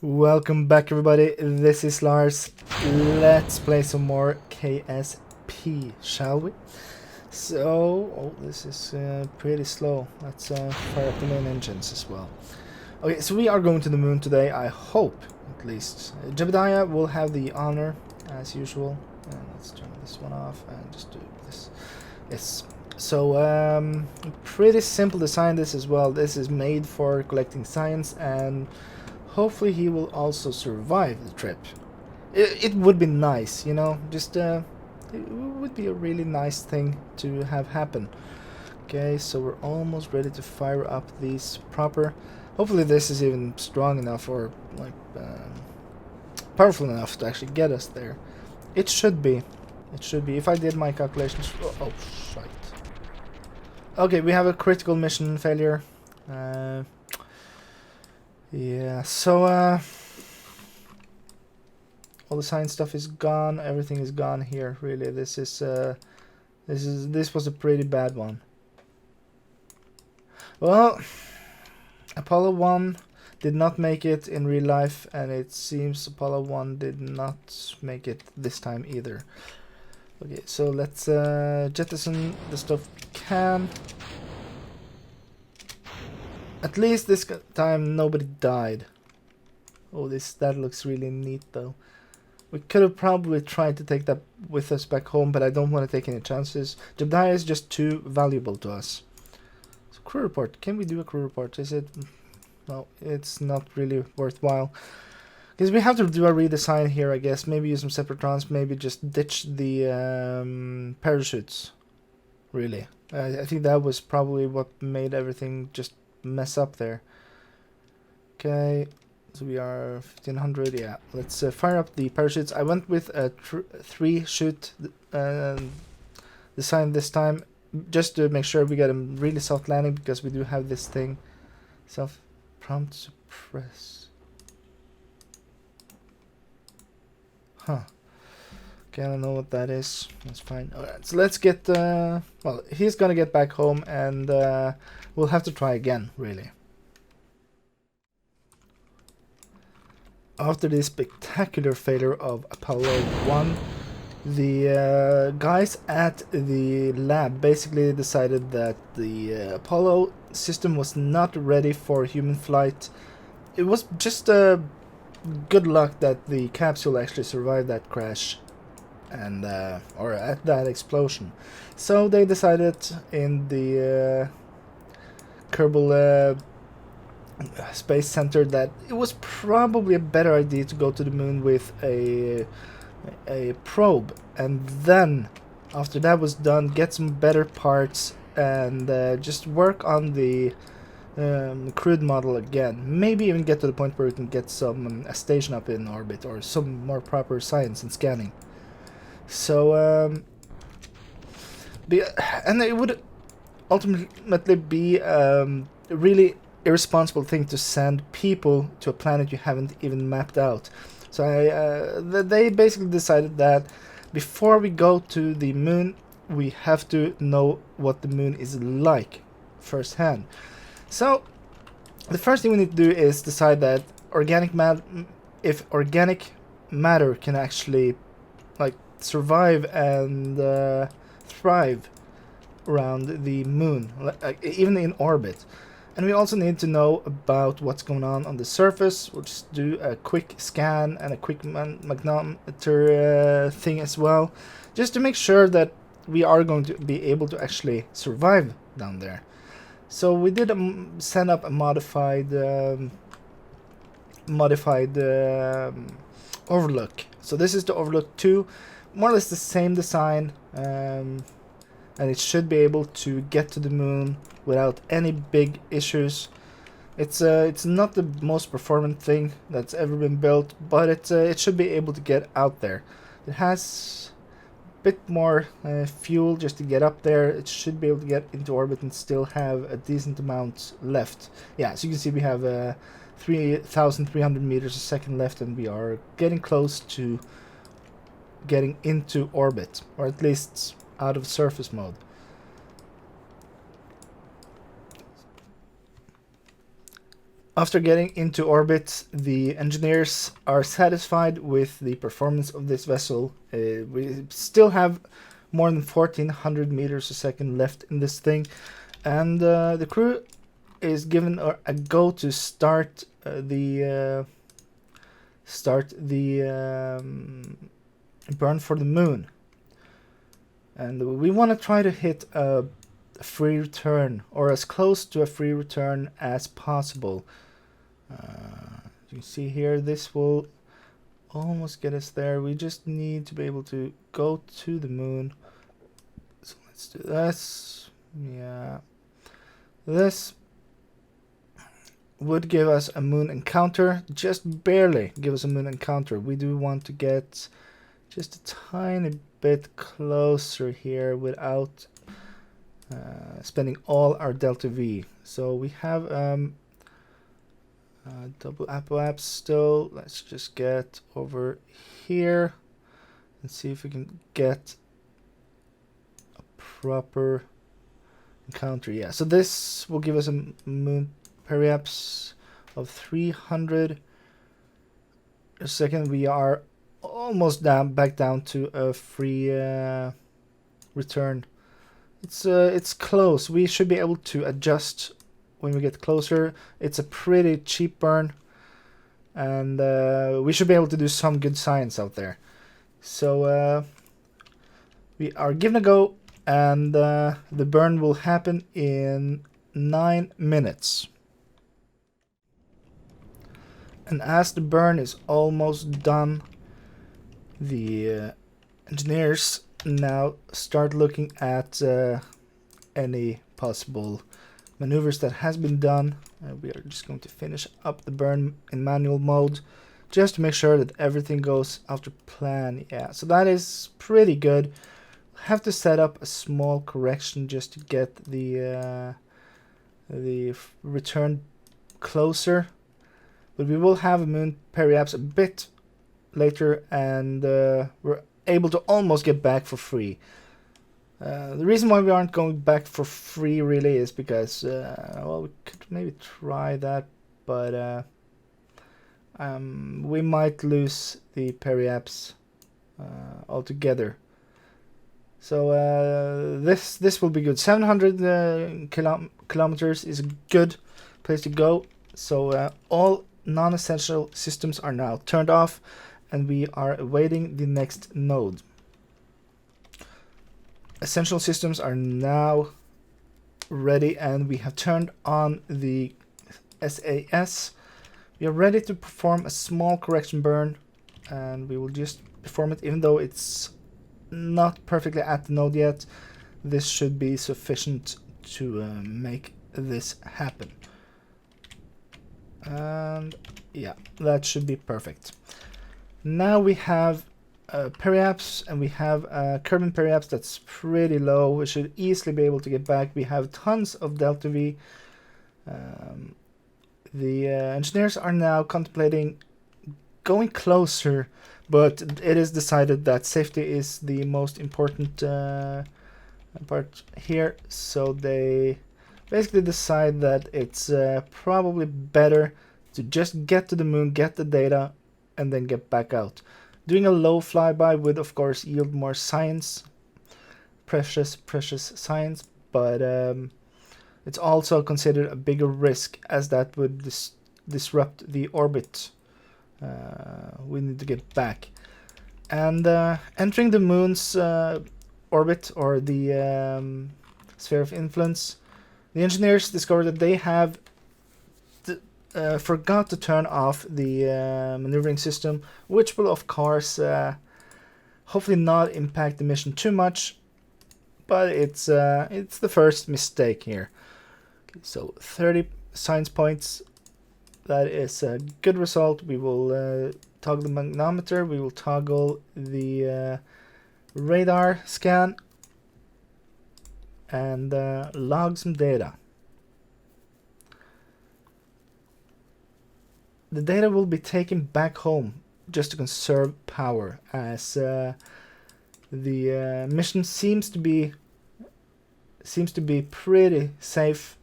Welcome back, everybody. This is Lars. Let's play some more KSP, shall we? This is pretty slow. Let's fire up the main engines as well. Okay, so we are going to the moon today, I hope, at least. Jebediah will have the honor, as usual. And let's turn this one off and just do this. Yes. So, pretty simple design this as well. This is made for collecting science, and hopefully he will also survive the trip. It would be nice, you know, just it would be a really nice thing to have happen. Okay, so we're almost ready to fire up these proper. Hopefully this is even strong enough or like powerful enough to actually get us there. It should be. It should be. If I did my calculations. Oh shit. Okay, we have a critical mission failure. Yeah, so all the science stuff is gone. Everything is gone here. Really, this was a pretty bad one. Well, Apollo 1 did not make it in real life, and it seems Apollo 1 did not make it this time either. Okay, so let's jettison the stuff we can. At least this time nobody died. Oh, that looks really neat though. We could have probably tried to take that with us back home, but I don't want to take any chances. Jebediah is just too valuable to us. So crew report. Can we do a crew report? Is it? No, it's not really worthwhile. Because we have to do a redesign here, I guess. Maybe use some separatrons. Maybe just ditch the parachutes. Really. I think that was probably what made everything just mess up there. Okay. So we are 1500. Yeah. Let's fire up the parachutes. I went with a 3-chute design this time. Just to make sure we get a really soft landing. Because we do have this thing. Self-prompt suppress. Huh. Okay, I don't know what that is. That's fine. Alright, so let's get... well, he's gonna get back home and we'll have to try again, really. After the spectacular failure of Apollo 1, the guys at the lab basically decided that the Apollo system was not ready for human flight. It was just good luck that the capsule actually survived that crash and or at that explosion. So they decided in the Kerbal Space Center that it was probably a better idea to go to the moon with a probe, and then after that was done, get some better parts and just work on the crude model again. Maybe even get to the point where we can get some a station up in orbit or some more proper science and scanning. So and it would ultimately be a really irresponsible thing to send people to a planet you haven't even mapped out. So they basically decided that before we go to the moon, we have to know what the moon is like firsthand. So the first thing we need to do is decide that if organic matter can actually like survive and thrive around the moon, even in orbit. And we also need to know about what's going on the surface. We'll just do a quick scan and a quick magnetometer thing as well, just to make sure that we are going to be able to actually survive down there. So we did send up a modified Overlook. So this is the Overlook 2, more or less the same design, and it should be able to get to the moon without any big issues. It's not the most performant thing that's ever been built, but it should be able to get out there. It has a bit more fuel just to get up there. It should be able to get into orbit and still have a decent amount left. Yeah, so you can see we have 3,300 meters a second left, and we are getting close to getting into orbit, or at least out of surface mode. After getting into orbit, the engineers are satisfied with the performance of this vessel. We still have more than 1400 meters a second left in this thing, and the crew is given a go to start the burn for the moon. And we want to try to hit a free return, or as close to a free return as possible. You see here, this will almost get us there. We just need to be able to go to the moon. So let's do this. Yeah. This would give us a moon encounter. Just barely give us a moon encounter. We do want to get just a tiny bit closer here without spending all our delta V. So we have double apoapse still. Let's just get over here and see if we can get a proper encounter. Yeah, so this will give us a moon periapse of 300 a second. We are almost back down to a free return. It's close. We should be able to adjust when we get closer. It's a pretty cheap burn, and we should be able to do some good science out there. So we are given a go, and the burn will happen in 9 minutes. And as the burn is almost done, the engineers now start looking at any possible maneuvers that has been done. We are just going to finish up the burn in manual mode just to make sure that everything goes after plan. Yeah, so that is pretty good. Have to set up a small correction just to get the return closer, but we will have a moon periapse a bit later, and we're able to almost get back for free. The reason why we aren't going back for free really is because well, we could maybe try that, but we might lose the periapse altogether. So this will be good. 700 kilometers is a good place to go. So all non-essential systems are now turned off, and we are awaiting the next node. Essential systems are now ready, and we have turned on the SAS. We are ready to perform a small correction burn, and we will just perform it even though it's not perfectly at the node yet. This should be sufficient to make this happen. And yeah, that should be perfect. Now we have periapse, and we have a Kerbin periapse that's pretty low. We should easily be able to get back. We have tons of delta V. The engineers are now contemplating going closer, but it is decided that safety is the most important part here. So they basically decide that it's probably better to just get to the moon, get the data, and then get back out. Doing a low flyby would of course yield more science, precious science, but it's also considered a bigger risk, as that would disrupt the orbit. We need to get back, and entering the moon's orbit, or the sphere of influence, the engineers discovered that they have forgot to turn off the maneuvering system, which will of course hopefully not impact the mission too much, but it's the first mistake here. Okay, so 30 science points, that is a good result. We will toggle the magnetometer, we will toggle the radar scan, and log some data. The data will be taken back home just to conserve power, as the mission seems to be pretty safe.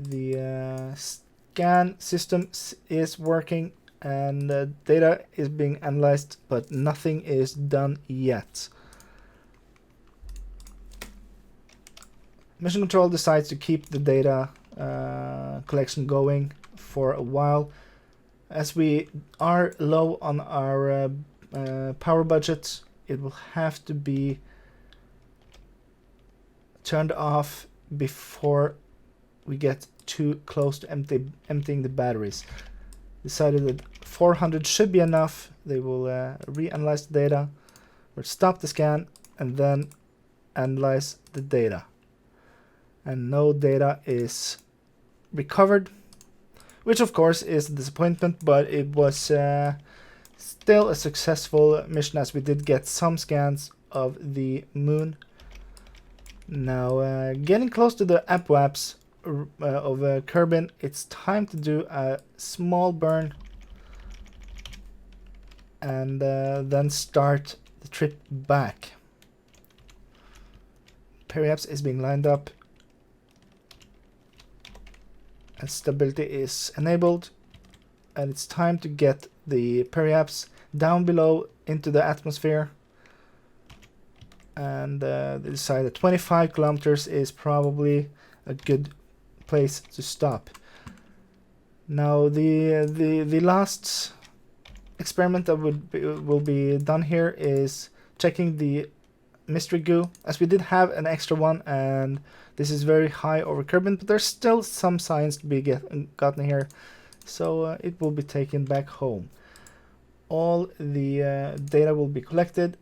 The scan system is working and data is being analyzed, but nothing is done yet. Mission Control decides to keep the data collection going for a while. As we are low on our power budget, it will have to be turned off before we get too close to emptying the batteries. Decided that 400 should be enough. They will reanalyze the data, or stop the scan, and then analyze the data. And no data is recovered, which of course is a disappointment, but it was still a successful mission, as we did get some scans of the moon. Now getting close to the APWAPS of Kerbin, it's time to do a small burn and then start the trip back. Periapse is being lined up and stability is enabled, and it's time to get the periapse down below into the atmosphere. And they decide that 25 kilometers is probably a good place to stop. Now the last experiment that will be done here is checking the mystery goo, as we did have an extra one, and this is very high over Kerbin, but there's still some science to be gotten here, so it will be taken back home. All the data will be collected,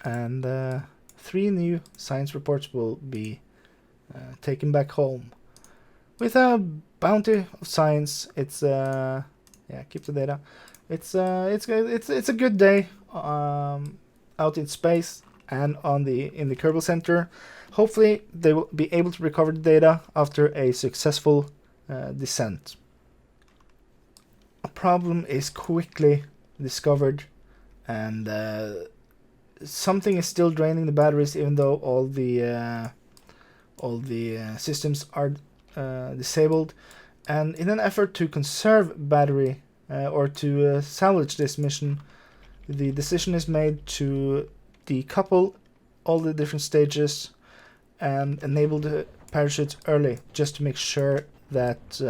and 3 new science reports will be taken back home with a bounty of science. It's yeah, keep the data. It's a good day out in space and in the Kerbal Center. Hopefully they will be able to recover the data after a successful descent. A problem is quickly discovered, and something is still draining the batteries, even though all the systems are disabled. And in an effort to conserve battery or to salvage this mission, the decision is made to decouple all the different stages and enable the parachutes early, just to make sure that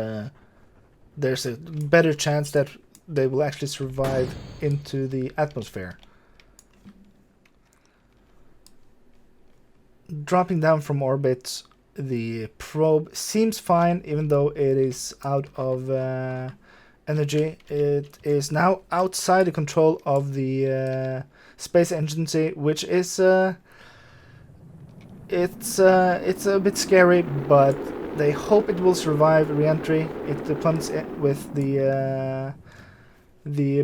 there's a better chance that they will actually survive into the atmosphere. Dropping down from orbit, the probe seems fine, even though it is out of energy. It is now outside the control of the space agency, which is it's a bit scary, but they hope it will survive re-entry. It depends with the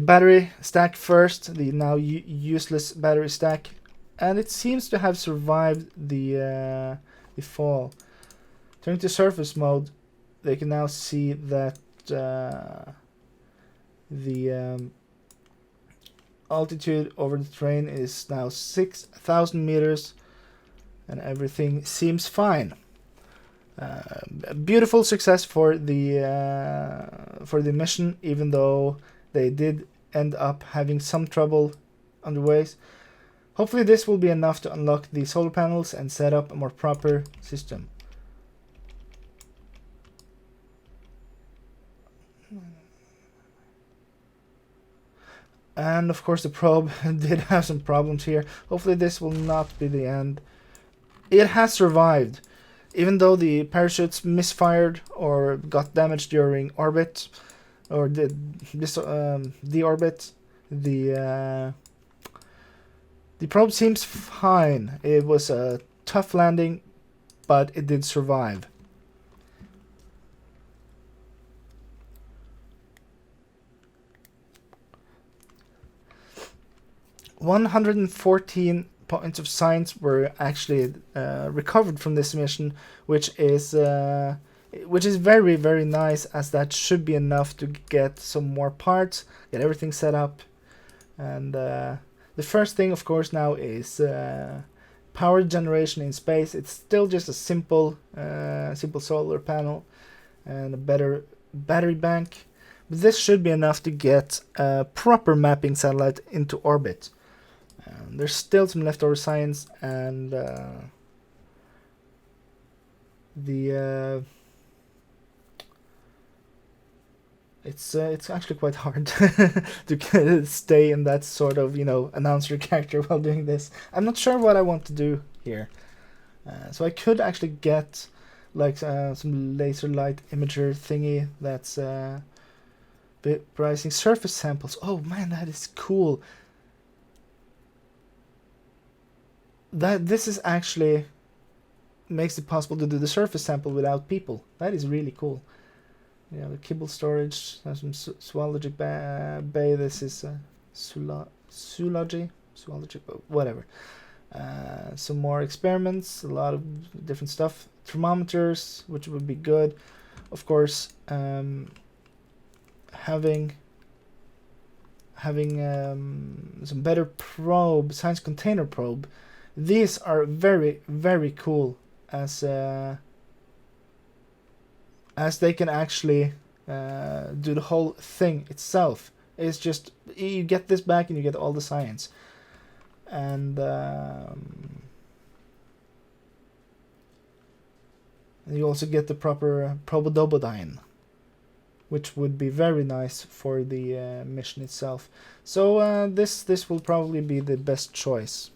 battery stack first, the now useless battery stack, and it seems to have survived the fall. Turning to surface mode, they can now see that the altitude over the terrain is now 6,000 meters, and everything seems fine. A beautiful success for the mission, even though they did end up having some trouble on the ways. Hopefully this will be enough to unlock the solar panels and set up a more proper system. And of course the probe did have some problems here. Hopefully this will not be the end. It has survived, even though the parachutes misfired or got damaged during orbit, or deorbit. The probe seems fine. It was a tough landing, but it did survive. $114 points of science were actually recovered from this mission, which is very, very nice, as that should be enough to get some more parts, get everything set up. And the first thing, of course, now is power generation in space. It's still just a simple solar panel and a better battery bank. But this should be enough to get a proper mapping satellite into orbit. There's still some leftover science, and it's actually quite hard to stay in that sort of, you know, announcer character while doing this. I'm not sure what I want to do here. So I could actually get like some laser light imager thingy that's pricing surface samples. Oh man, that is cool. This is actually makes it possible to do the surface sample without people. That is really cool. Yeah, the kibble storage. There's some zoology bay. This is zoology, whatever. Some more experiments, a lot of different stuff. Thermometers, which would be good. Of course, having some better probe, science container probe. These are very, very cool as they can actually do the whole thing itself. It's just, you get this back and you get all the science. And you also get the proper probodobodyne, which would be very nice for the mission itself. So this will probably be the best choice.